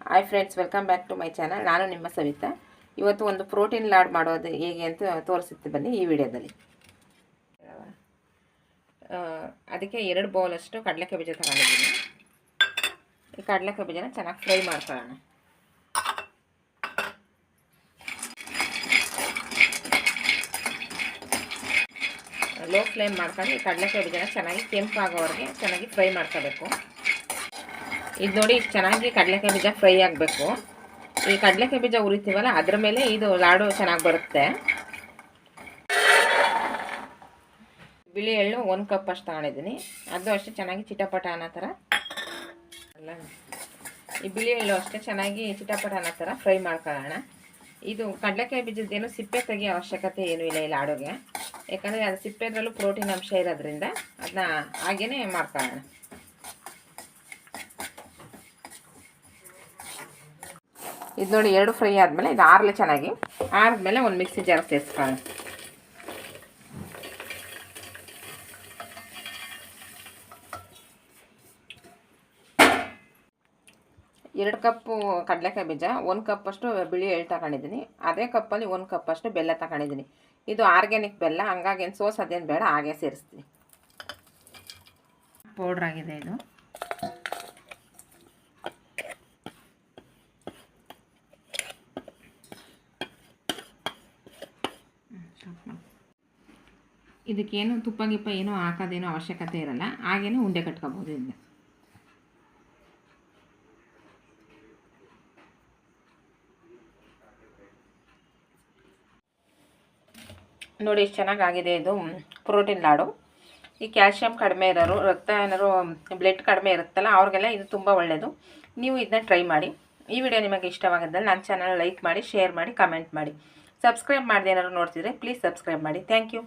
Hi friends, welcome back to my channel. ನಾನು ನಿಮ್ಮ ಸವಿತಾ. ಇವತ್ತು ಒಂದು ಪ್ರೋಟೀನ್ ಲಾಡ್ ಮಾಡೋದು ಹೇಗೆ ಅಂತ ತೋರಿಸುತ್ತೆ ಬನ್ನಿ ಈ ವಿಡಿಯೋದಲ್ಲಿ. ಅದಕ್ಕೆ 2 ಬೌಲಷ್ಟು ಕಡಲೆಕಾಯಿ ಬೀಜ ತಗೊಂಡಿದ್ದೀನಿ. ಈ ಕಡಲೆಕಾಯಿ ಬೀಜನ ಚೆನ್ನಾಗಿ ಫ್ರೈ ಮಾಡ್ಕೊಳ್ಳೋಣ. ಲೋ ಫ್ಲೇಮ್ ಮಾಡ್ಕೊಂಡು ಈ ಕಡಲೆಕಾಯಿ ಬೀಜನ ಚೆನ್ನಾಗಿ ಕೆಂಪಾಗೋವರೆಗೆ ಚೆನ್ನಾಗಿ ಫ್ರೈ ಮಾಡ್ಕೋಬೇಕು. ಇದು ನೋಡಿ, ಇಷ್ಟು ಚೆನ್ನಾಗಿ ಕಡಲೆಕಾಯಿ ಬೀಜ ಫ್ರೈ ಆಗಬೇಕು. ಈ ಕಡಲೆಕಾಯಿ ಬೀಜ ಉರಿತೀವಲ್ಲ, ಅದ್ರ ಮೇಲೆ ಇದು ಲಾಡು ಚೆನ್ನಾಗಿ ಬರುತ್ತೆ. ಬಿಳಿ ಎಳ್ಳು 1 ಕಪ್ ಅಷ್ಟು ತಗೊಂಡಿದ್ದೀನಿ. ಅದು ಅಷ್ಟೇ ಚೆನ್ನಾಗಿ ಚಿಟಪಟ ಅನ್ನೋ ಥರ ಅಲ್ಲ, ಈ ಬಿಳಿ ಎಳ್ಳು ಅಷ್ಟೇ ಚೆನ್ನಾಗಿ ಚಿಟಪಟ ಅನ್ನೋ ಥರ ಫ್ರೈ ಮಾಡ್ಕೊಳ್ಳೋಣ. ಇದು ಕಡಲೆಕಾಯಿ ಬೀಜದ್ದೇನು ಸಿಪ್ಪೆ ತೆಗಿಯೋ ಅವಶ್ಯಕತೆ ಏನೂ ಇಲ್ಲ ಈ ಲಾಡುಗೆ, ಯಾಕಂದರೆ ಅದು ಸಿಪ್ಪೆದ್ರಲ್ಲೂ ಪ್ರೋಟೀನ್ ಅಂಶ ಇರೋದ್ರಿಂದ ಅದನ್ನ ಹಾಗೇ ಮಾಡ್ಕೊಳ್ಳೋಣ. ಇದು ನೋಡಿ, 2 ಫ್ರೈ ಆದಮೇಲೆ ಇದು ಆರಲೆ ಚೆನ್ನಾಗಿ ಆರಿದ್ಮೇಲೆ ಒಂದು ಮಿಕ್ಸಿ ಜಾರ್ ಸೇರಿಸ್ಕೊಳ್ಳೋಣ. ಎರಡು ಕಪ್ಪು ಕಡಲೆಕಾಯಿ ಬೀಜ, 1 ಕಪ್ಪಷ್ಟು ಬಿಳಿ ಎಳ್ಳು ತಗೊಂಡಿದ್ದೀನಿ. ಅದೇ ಕಪ್ಪಲ್ಲಿ 1 ಕಪ್ಪಷ್ಟು ಬೆಲ್ಲ ತಗೊಂಡಿದ್ದೀನಿ. ಇದು ಆರ್ಗ್ಯಾನಿಕ್ ಬೆಲ್ಲ, ಹಂಗಾಗಿ ಏನು ಸೋಸೋದೇನು ಬೇಡ, ಹಾಗೆ ಸೇರಿಸ್ತೀನಿ. ಪೌಡ್ರ್ ಆಗಿದೆ ಇದು. ಇದಕ್ಕೇನು ತುಪ್ಪ ಗಿಪ್ಪ ಏನೂ ಹಾಕೋದೇನೋ ಅವಶ್ಯಕತೆ ಇರಲ್ಲ, ಹಾಗೇ ಉಂಡೆ ಕಟ್ಕೋಬೋದು. ಇದನ್ನ ನೋಡಿ, ಎಷ್ಟು ಚೆನ್ನಾಗಾಗಿದೆ ಇದು ಪ್ರೋಟೀನ್ ಲಾಡು. ಈ ಕ್ಯಾಲ್ಶಿಯಂ ಕಡಿಮೆ ಇರೋರು, ರಕ್ತ ಏನಾದ್ರು ಬ್ಲಡ್ ಕಡಿಮೆ ಇರುತ್ತಲ್ಲ, ಅವ್ರಿಗೆಲ್ಲ ಇದು ತುಂಬ ಒಳ್ಳೆಯದು. ನೀವು ಇದನ್ನ ಟ್ರೈ ಮಾಡಿ. ಈ ವಿಡಿಯೋ ನಿಮಗೆ ಇಷ್ಟವಾಗಿದ್ದಲ್ಲಿ ನನ್ನ ಚಾನಲ್ ಲೈಕ್ ಮಾಡಿ, ಶೇರ್ ಮಾಡಿ, ಕಮೆಂಟ್ ಮಾಡಿ. ಸಬ್ಸ್ಕ್ರೈಬ್ ಮಾಡದೆ ಏನಾದ್ರು ನೋಡ್ತಿದ್ರೆ ಪ್ಲೀಸ್ ಸಬ್ಸ್ಕ್ರೈಬ್ ಮಾಡಿ. Thank you.